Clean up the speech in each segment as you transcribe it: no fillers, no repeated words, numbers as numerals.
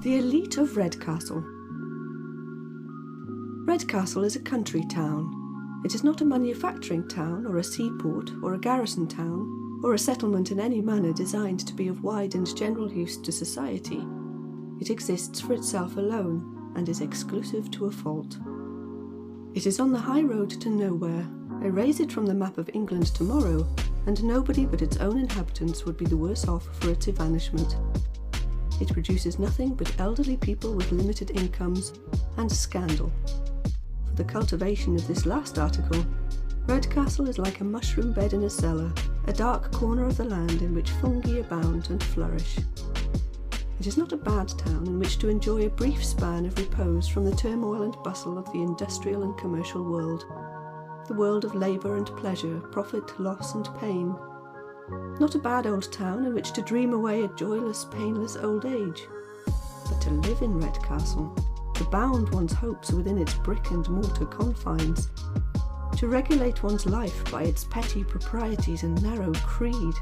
The elite of Redcastle. Redcastle is a country town. It is not a manufacturing town, or a seaport, or a garrison town, or a settlement in any manner designed to be of wide and general use to society. It exists for itself alone, and is exclusive to a fault. It is on the high road to nowhere. Erase it from the map of England tomorrow, and nobody but its own inhabitants would be the worse off for its evanishment. It produces nothing but elderly people with limited incomes and scandal. For the cultivation of this last article, Redcastle is like a mushroom bed in a cellar, a dark corner of the land in which fungi abound and flourish. It is not a bad town in which to enjoy a brief span of repose from the turmoil and bustle of the industrial and commercial world, the world of labour and pleasure, profit, loss and pain. Not a bad old town in which to dream away a joyless, painless old age. But to live in Redcastle, to bound one's hopes within its brick and mortar confines, to regulate one's life by its petty proprieties and narrow creed.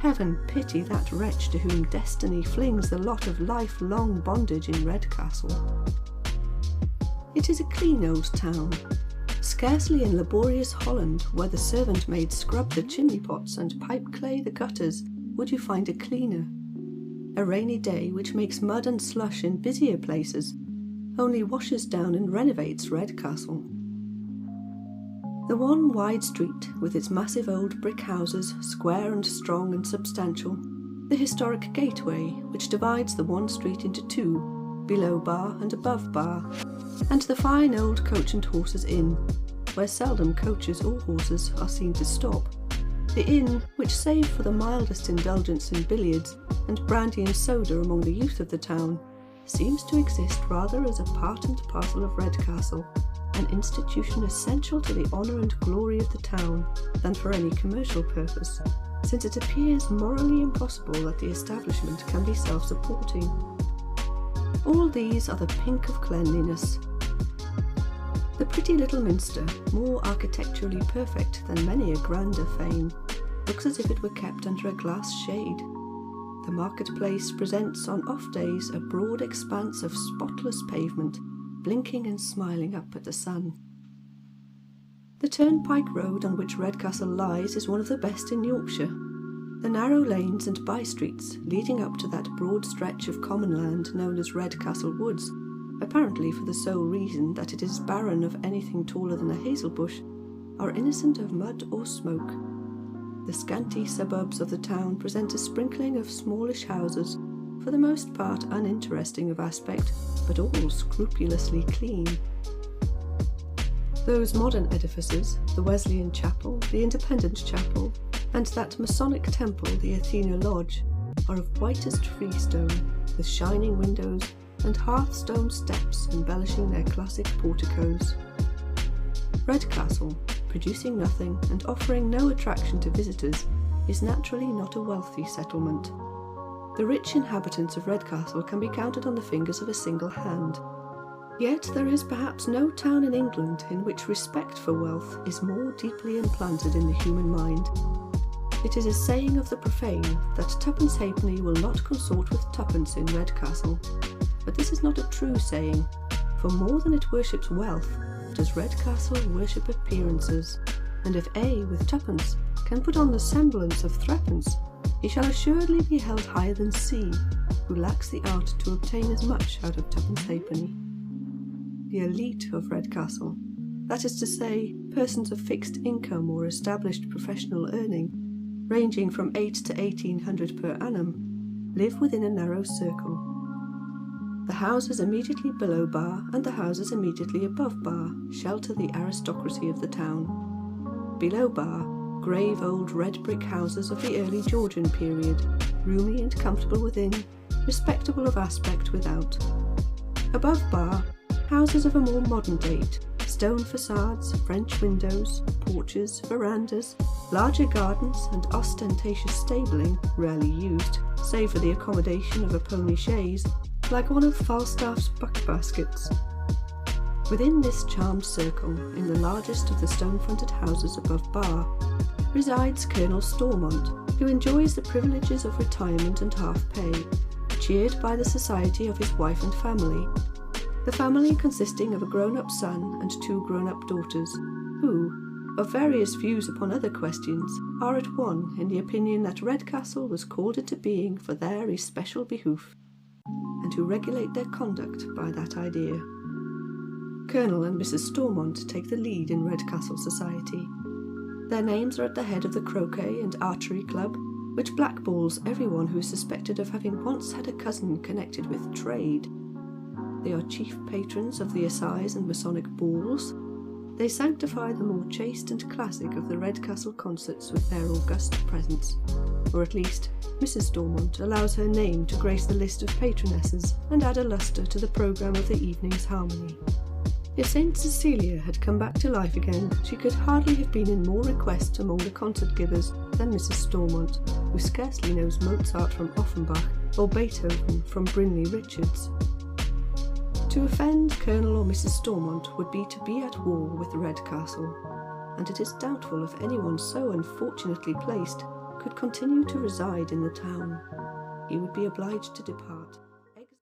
Heaven pity that wretch to whom destiny flings the lot of lifelong bondage in Redcastle. It is a clean old town. Scarcely in laborious Holland, where the servant maids scrub the chimney pots and pipe clay the gutters, would you find a cleaner. A rainy day, which makes mud and slush in busier places, only washes down and renovates Redcastle. The one wide street, with its massive old brick houses, square and strong and substantial, the historic gateway, which divides the one street into two, below bar and above bar, and the fine old Coach and Horses Inn, where seldom coaches or horses are seen to stop. The inn, which save for the mildest indulgence in billiards and brandy and soda among the youth of the town, seems to exist rather as a part and parcel of Redcastle, an institution essential to the honour and glory of the town, than for any commercial purpose, since it appears morally impossible that the establishment can be self-supporting. All these are the pink of cleanliness. The pretty little minster, more architecturally perfect than many a grander fane, looks as if it were kept under a glass shade. The marketplace presents on off days a broad expanse of spotless pavement, blinking and smiling up at the sun. The turnpike road on which Redcastle lies is one of the best in Yorkshire. The narrow lanes and by-streets leading up to that broad stretch of common land known as Redcastle Woods, apparently for the sole reason that it is barren of anything taller than a hazel bush, are innocent of mud or smoke. The scanty suburbs of the town present a sprinkling of smallish houses, for the most part uninteresting of aspect, but all scrupulously clean. Those modern edifices, the Wesleyan Chapel, the Independent Chapel, and that Masonic temple, the Athena Lodge, are of whitest freestone, with shining windows and hearthstone steps embellishing their classic porticos. Redcastle, producing nothing and offering no attraction to visitors, is naturally not a wealthy settlement. The rich inhabitants of Redcastle can be counted on the fingers of a single hand. Yet there is perhaps no town in England in which respect for wealth is more deeply implanted in the human mind. It is a saying of the profane that twopence halfpenny will not consort with twopence in Redcastle. But this is not a true saying, for more than it worships wealth, does Redcastle worship appearances, and if A with twopence can put on the semblance of threepence, he shall assuredly be held higher than C, who lacks the art to obtain as much out of twopence halfpenny. The elite of Redcastle, that is to say, persons of fixed income or established professional earning, ranging from 8 to 1800 per annum, live within a narrow circle. The houses immediately below bar and the houses immediately above bar shelter the aristocracy of the town. Below bar, grave old red brick houses of the early Georgian period, roomy and comfortable within, respectable of aspect without. Above bar, houses of a more modern date, stone facades, French windows, porches, verandas, larger gardens and ostentatious stabling, rarely used, save for the accommodation of a pony chaise, like one of Falstaff's buck-baskets. Within this charmed circle, in the largest of the stone-fronted houses above bar, resides Colonel Stormont, who enjoys the privileges of retirement and half-pay, cheered by the society of his wife and family, the family consisting of a grown-up son and 2 grown-up daughters, who, of various views upon other questions, are at one in the opinion that Redcastle was called into being for their especial behoof, and who regulate their conduct by that idea. Colonel and Mrs. Stormont take the lead in Redcastle society. Their names are at the head of the croquet and archery club, which blackballs everyone who is suspected of having once had a cousin connected with trade. They are chief patrons of the assize and Masonic balls. They sanctify the more chaste and classic of the Redcastle concerts with their august presence, or at least Mrs. Stormont allows her name to grace the list of patronesses and add a lustre to the programme of the evening's harmony. If St. Cecilia had come back to life again, she could hardly have been in more request among the concert givers than Mrs. Stormont, who scarcely knows Mozart from Offenbach or Beethoven from Brinley Richards. To offend Colonel or Mrs. Stormont would be to be at war with Redcastle, and it is doubtful if anyone so unfortunately placed could continue to reside in the town. He would be obliged to depart.